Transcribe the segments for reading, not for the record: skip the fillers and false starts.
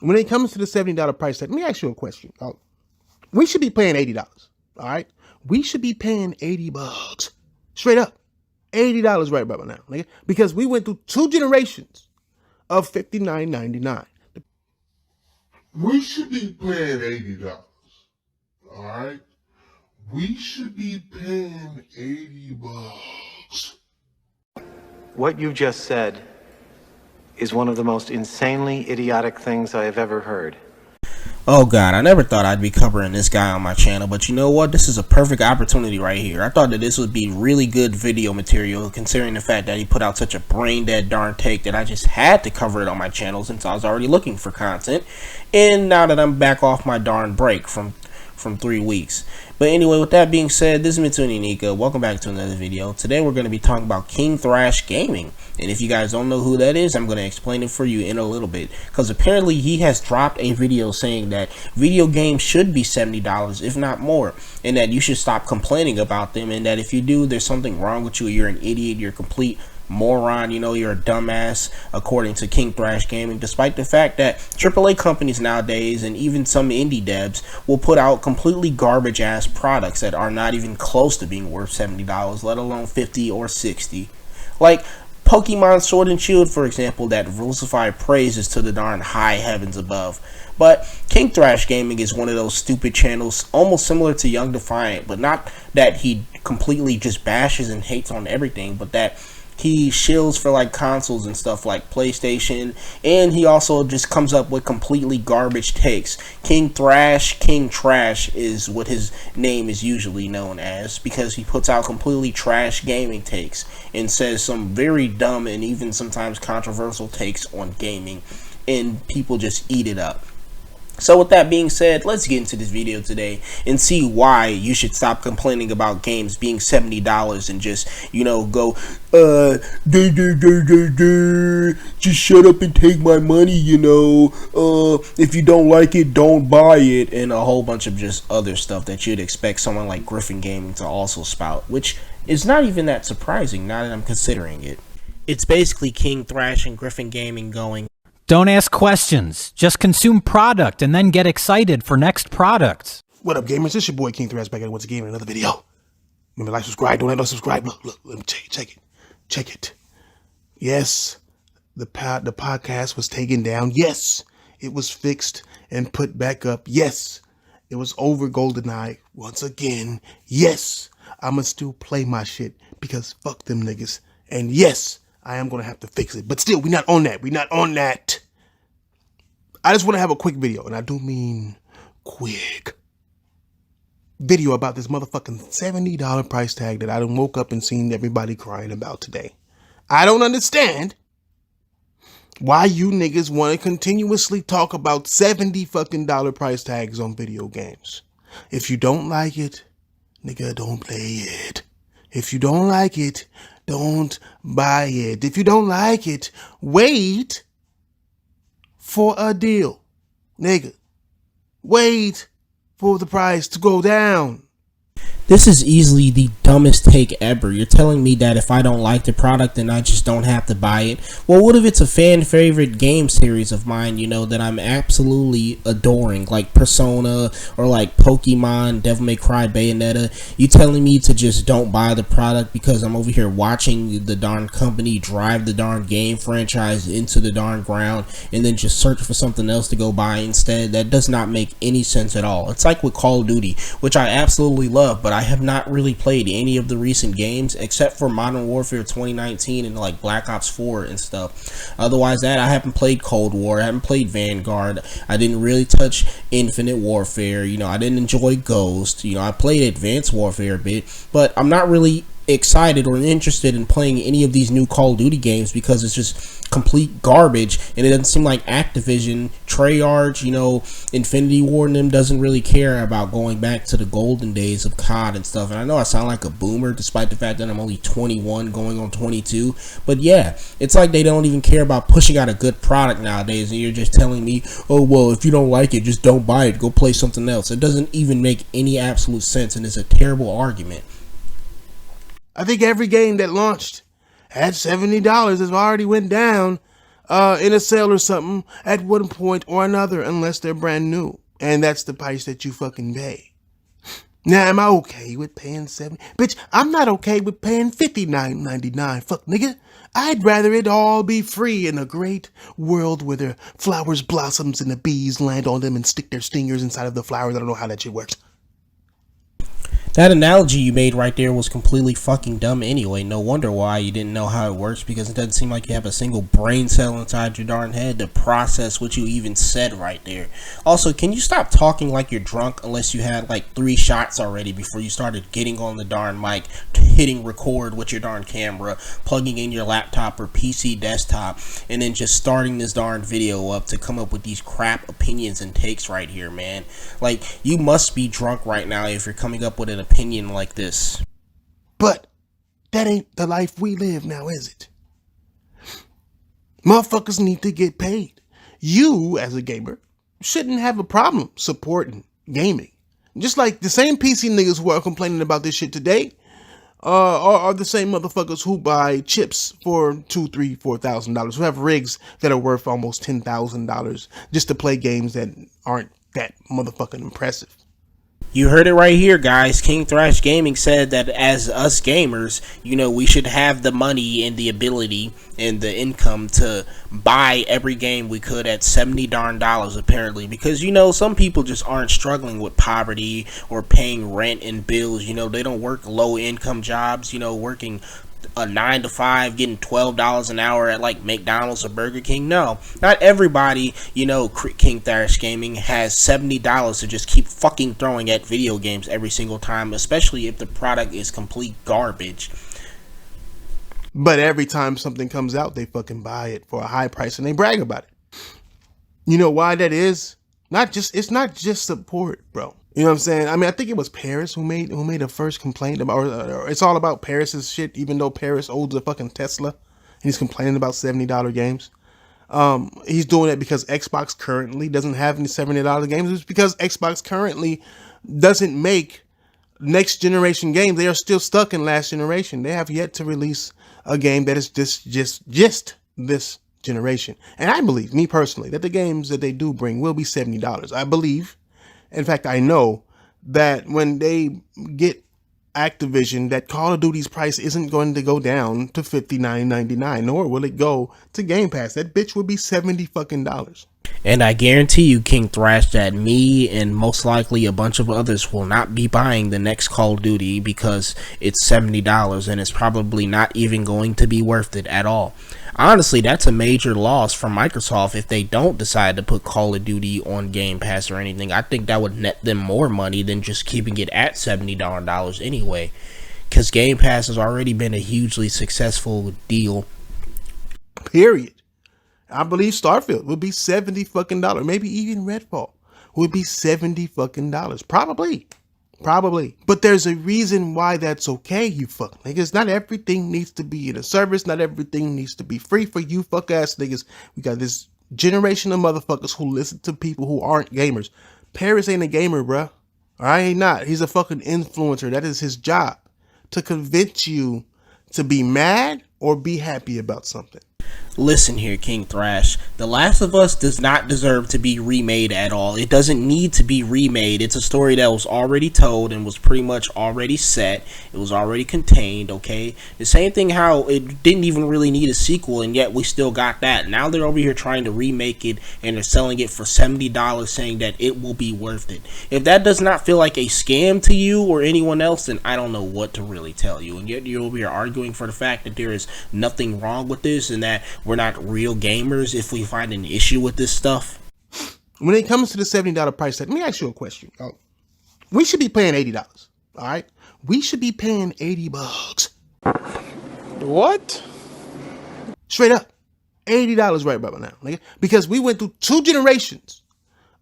when it comes to the $70 price tag, let me ask you a question. We should be paying $80. All right, we should be paying $80 straight up, $80 right about now, nigga, because we went through 2 generations of $59.99. We should be paying $80. All right, we should be paying $80. What you just said is one of the most insanely idiotic things I have ever heard. Oh god, I never thought I'd be covering this guy on my channel, but you know what? This is a perfect opportunity right here. I thought that this would be really good video material, considering the fact that he put out such a brain dead darn take that I just had to cover it on my channel since I was already looking for content. And now that I'm back off my darn break from 3 weeks. But anyway, with that being said, this is Mitsuni Nika. Welcome back to another video. Today we're going to be talking about KingThrash Gaming. And if you guys don't know who that is, I'm going to explain it for you in a little bit. Because apparently he has dropped a video saying that video games should be $70, if not more. And that you should stop complaining about them. And that if you do, there's something wrong with you. You're an idiot. You're a complete moron, you know, you're a dumbass, according to KingThrash Gaming, despite the fact that AAA companies nowadays and even some indie devs will put out completely garbage ass products that are not even close to being worth $70, let alone $50 or $60. Like Pokemon Sword and Shield, for example, that vociferous praises to the darn high heavens above. But KingThrash Gaming is one of those stupid channels, almost similar to Young Defiant, but not that he completely just bashes and hates on everything, but that he shills for like consoles and stuff like PlayStation, and he also just comes up with completely garbage takes. KingThrash is what his name is usually known as, because he puts out completely trash gaming takes and says some very dumb and even sometimes controversial takes on gaming, and people just eat it up. So with that being said, let's get into this video today and see why you should stop complaining about games being $70 and just, you know, go, just shut up and take my money, you know, if you don't like it, don't buy it, and a whole bunch of just other stuff that you'd expect someone like Griffin Gaming to also spout, which is not even that surprising now that I'm considering it. It's basically KingThrash and Griffin Gaming going, don't ask questions. Just consume product and then get excited for next products. What up, gamers? This your boy KingThrash back at once again with another video. Remember, like, subscribe. Don't let no subscribe. Look, let me check it. Yes, the podcast was taken down. Yes, it was fixed and put back up. Yes, it was over GoldenEye once again. Yes, I'ma still play my shit because fuck them niggas. And yes, I am going to have to fix it. But still, we're not on that. I just want to have a quick video, and I do mean quick video about this motherfucking $70 price tag that I done woke up and seen everybody crying about today. I don't understand why you niggas want to continuously talk about $70 fucking price tags on video games. If you don't like it, nigga, don't play it. If you don't like it, don't buy it. If you don't like it, wait for a deal. Nigga, wait for the price to go down. This is easily the dumbest take ever. You're telling me that if I don't like the product, then I just don't have to buy it. Well, what if it's a fan favorite game series of mine, you know, that I'm absolutely adoring, like Persona or like Pokemon, Devil May Cry, Bayonetta? You telling me to just don't buy the product because I'm over here watching the darn company drive the darn game franchise into the darn ground and then just search for something else to go buy instead? That does not make any sense at all. It's like with Call of Duty, which I absolutely love, but I have not really played any of the recent games except for Modern Warfare 2019 and like Black Ops 4 and stuff. Otherwise that, I haven't played Cold War, I haven't played Vanguard, I didn't really touch Infinite Warfare, you know, I didn't enjoy Ghost, you know, I played Advanced Warfare a bit, but I'm not really excited or interested in playing any of these new Call of Duty games because it's just complete garbage, and it doesn't seem like Activision, Treyarch, you know, Infinity Ward and them doesn't really care about going back to the golden days of COD and stuff. And I know I sound like a boomer despite the fact that I'm only 21 going on 22, but yeah, it's like they don't even care about pushing out a good product nowadays, and you're just telling me, oh well, if you don't like it, just don't buy it, go play something else. It doesn't even make any absolute sense, and it's a terrible argument. I think every game that launched at $70 has already went down in a sale or something at one point or another, unless they're brand new. And that's the price that you fucking pay. Now, am I okay with paying $70? Bitch, I'm not okay with paying $59.99. Fuck, nigga. I'd rather it all be free in a great world where the flowers blossoms and the bees land on them and stick their stingers inside of the flowers. I don't know how that shit works. That analogy you made right there was completely fucking dumb anyway. No wonder why you didn't know how it works, because it doesn't seem like you have a single brain cell inside your darn head to process what you even said right there. Also, can you stop talking like you're drunk unless you had like 3 shots already before you started getting on the darn mic, hitting record with your darn camera, plugging in your laptop or PC desktop, and then just starting this darn video up to come up with these crap opinions and takes right here, man. Like, you must be drunk right now if you're coming up with an opinion like this. But that ain't the life we live now, is it? Motherfuckers need to get paid. You, as a gamer, shouldn't have a problem supporting gaming. Just like the same PC niggas who are complaining about this shit today are the same motherfuckers who buy chips for $2,000, $3,000, $4,000, who have rigs that are worth almost $10,000 just to play games that aren't that motherfucking impressive. You heard it right here, guys. KingThrash Gaming said that as us gamers, you know, we should have the money and the ability and the income to buy every game we could at $70 darn apparently, because, you know, some people just aren't struggling with poverty or paying rent and bills. You know, they don't work low income jobs, you know, working a 9 to 5, getting $12 an hour at like McDonald's or Burger King. No, not everybody, you know, KingThrash Gaming has $70 to just keep fucking throwing at video games every single time, especially if the product is complete garbage. But every time something comes out, they fucking buy it for a high price and they brag about it. You know why that is? It's not just support, bro. You know what I'm saying? I mean, I think it was Paris who made the first complaint about, or it's all about Paris's shit, even though Paris owns a fucking Tesla and he's complaining about $70 games. He's doing it because Xbox currently doesn't have any $70 games. It's because Xbox currently doesn't make next generation games. They are still stuck in last generation. They have yet to release a game that is just this generation. And I believe, me personally, that the games that they do bring will be $70. I believe, in fact, I know that when they get Activision, that Call of Duty's price isn't going to go down to $59.99, nor will it go to Game Pass. That bitch would be $70 fucking dollars. And I guarantee you, KingThrash, that me and most likely a bunch of others will not be buying the next Call of Duty because it's $70 and it's probably not even going to be worth it at all. Honestly, that's a major loss for Microsoft if they don't decide to put Call of Duty on Game Pass or anything. I think that would net them more money than just keeping it at $70 anyway, because Game Pass has already been a hugely successful deal. Period. I believe Starfield would be $70 fucking dollars. Maybe even Redfall would be $70 fucking dollars. Probably. But there's a reason why that's okay, you fuck niggas. Not everything needs to be in a service. Not everything needs to be free for you fuck ass niggas. We got this generation of motherfuckers who listen to people who aren't gamers. Paris ain't a gamer, bruh. Alright, he not. He's a fucking influencer. That is his job. To convince you to be mad or be happy about something. Listen here, KingThrash. The Last of Us does not deserve to be remade at all. It doesn't need to be remade. It's a story that was already told and was pretty much already set. It was already contained, okay? The same thing how it didn't even really need a sequel, and yet we still got that. Now they're over here trying to remake it, and they're selling it for $70, saying that it will be worth it. If that does not feel like a scam to you or anyone else, then I don't know what to really tell you. And yet you're over here arguing for the fact that there is nothing wrong with this and that we're not real gamers if we find an issue with this stuff. When it comes to the $70 price tag, let me ask you a question. We should be paying $80. All right, we should be paying $80. What? Straight up, $80 right about now, nigga. Because we went through 2 generations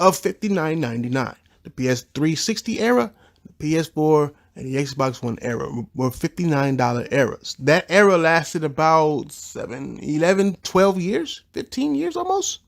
of $59.99. The PS360 era, the PS4, and the Xbox One era were $59 eras. That era lasted about 7, 11, 12 years, 15 years almost.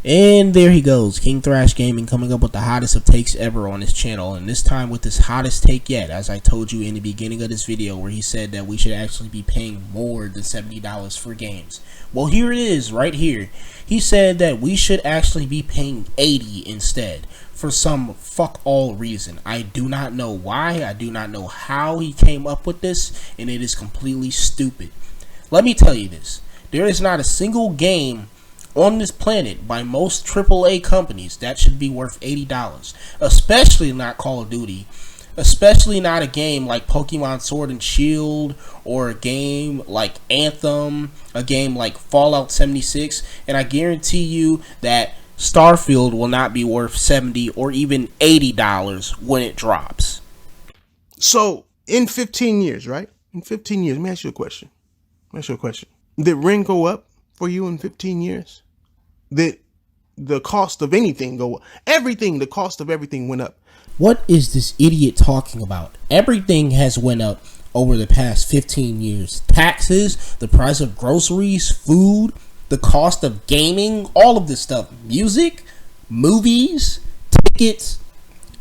And there he goes, KingThrash Gaming, coming up with the hottest of takes ever on his channel, and this time with his hottest take yet, as I told you in the beginning of this video, where he said that we should actually be paying more than $70 for games. Well, here it is, right here. He said that we should actually be paying $80 instead, for some fuck all reason. I do not know why, I do not know how he came up with this, and it is completely stupid. Let me tell you this, there is not a single game on this planet by most AAA companies that should be worth $80, especially not Call of Duty, especially not a game like Pokemon Sword and Shield, or a game like Anthem, a game like Fallout 76, and I guarantee you that Starfield will not be worth $70 or even $80 when it drops. So, in 15 years, right? In 15 years, let me ask you a question. Did Ring go up for you in 15 years? Did the cost of anything go up? The cost of everything went up. What is this idiot talking about? Everything has went up over the past 15 years. Taxes, the price of groceries, food, the cost of gaming, all of this stuff. Music, movies, tickets,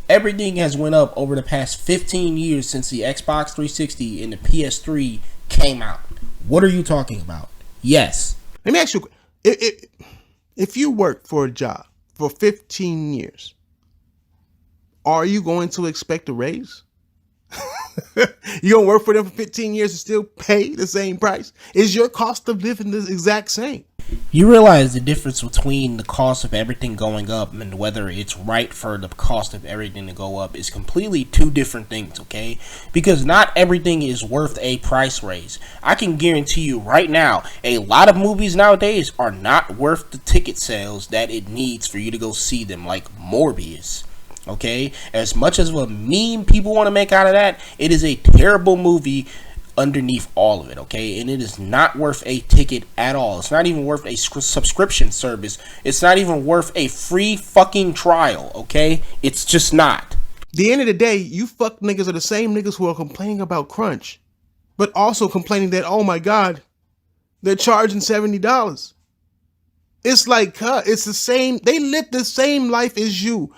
everything has went up over the past 15 years since the Xbox 360 and the PS3 came out. What are you talking about? Yes. Let me ask you, if you work for a job for 15 years, are you going to expect a raise? You don't work for them for 15 years and still pay the same price? Is your cost of living the exact same? You realize the difference between the cost of everything going up and whether it's right for the cost of everything to go up is completely two different things, okay? Because not everything is worth a price raise. I can guarantee you right now, a lot of movies nowadays are not worth the ticket sales that it needs for you to go see them, like Morbius. Okay, as much as a meme people want to make out of that, it is a terrible movie underneath all of it, okay? And it is not worth a ticket at all. It's not even worth a subscription service. It's not even worth a free fucking trial, okay? It's just not. The end of the day, you fuck niggas are the same niggas who are complaining about crunch, but also complaining that, oh my God, they're charging $70. It's like, it's the same, they live the same life as you.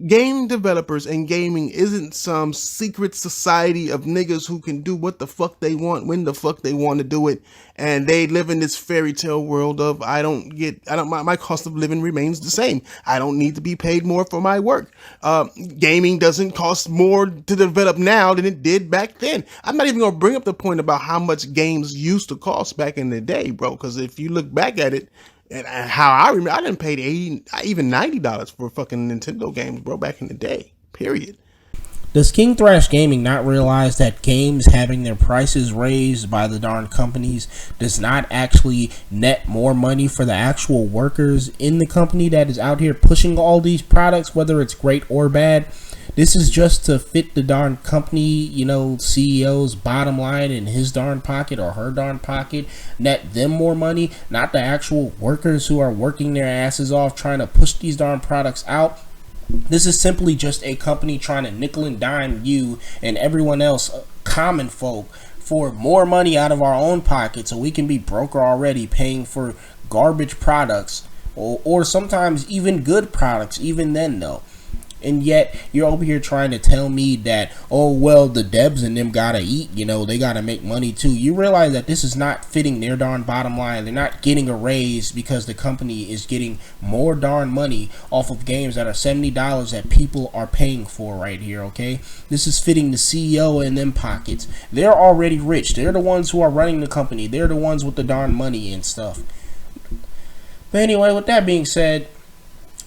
Game developers and gaming isn't some secret society of niggas who can do what the fuck they want, when the fuck they want to do it, and they live in this fairy tale world of my cost of living remains the same. I don't need to be paid more for my work. Gaming doesn't cost more to develop now than it did back then. I'm not even gonna bring up the point about how much games used to cost back in the day, bro, because if you look back at it, and how I remember, I didn't pay $80, even $90 for fucking Nintendo games, bro, back in the day, period. Does KingThrash Gaming not realize that games having their prices raised by the darn companies does not actually net more money for the actual workers in the company that is out here pushing all these products, whether it's great or bad? This is just to fit the darn company, you know, CEO's bottom line in his darn pocket or her darn pocket, net them more money, not the actual workers who are working their asses off trying to push these darn products out. This is simply just a company trying to nickel and dime you and everyone else, common folk, for more money out of our own pocket so we can be broke already paying for garbage products or sometimes even good products, even then though. And yet, you're over here trying to tell me that, oh, well, the devs and them gotta eat, you know, they gotta make money too. You realize that this is not fitting their darn bottom line. They're not getting a raise because the company is getting more darn money off of games that are $70 that people are paying for right here, okay? This is fitting the CEO in them pockets. They're already rich. They're the ones who are running the company. They're the ones with the darn money and stuff. But anyway, with that being said,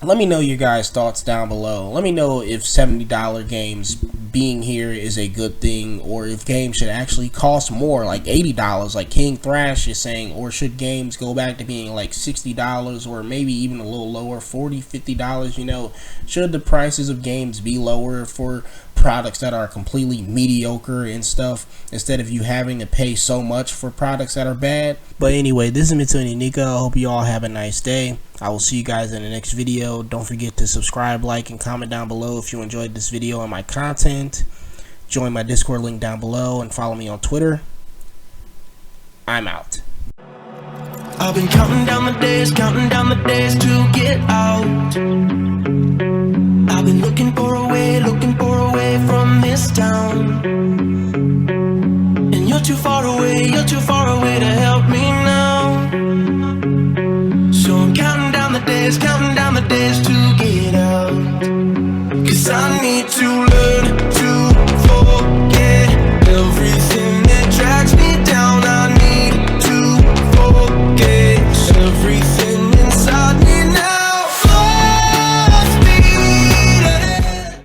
let me know your guys' thoughts down below. Let me know if $70 games being here is a good thing, or if games should actually cost more, like $80, like KingThrash is saying, or should games go back to being like $60, or maybe even a little lower, $40, $50, you know? Should the prices of games be lower for products that are completely mediocre and stuff, instead of you having to pay so much for products that are bad? But anyway, this is Mitsuni Nika. I hope you all have a nice day. I will see you guys in the next video. Don't forget to subscribe, like, and comment down below if you enjoyed this video and my content. Join my Discord link down below and follow me on Twitter. I'm out. I've been counting down the days to get out. I've been looking for a way from this town. And you're too far away to help.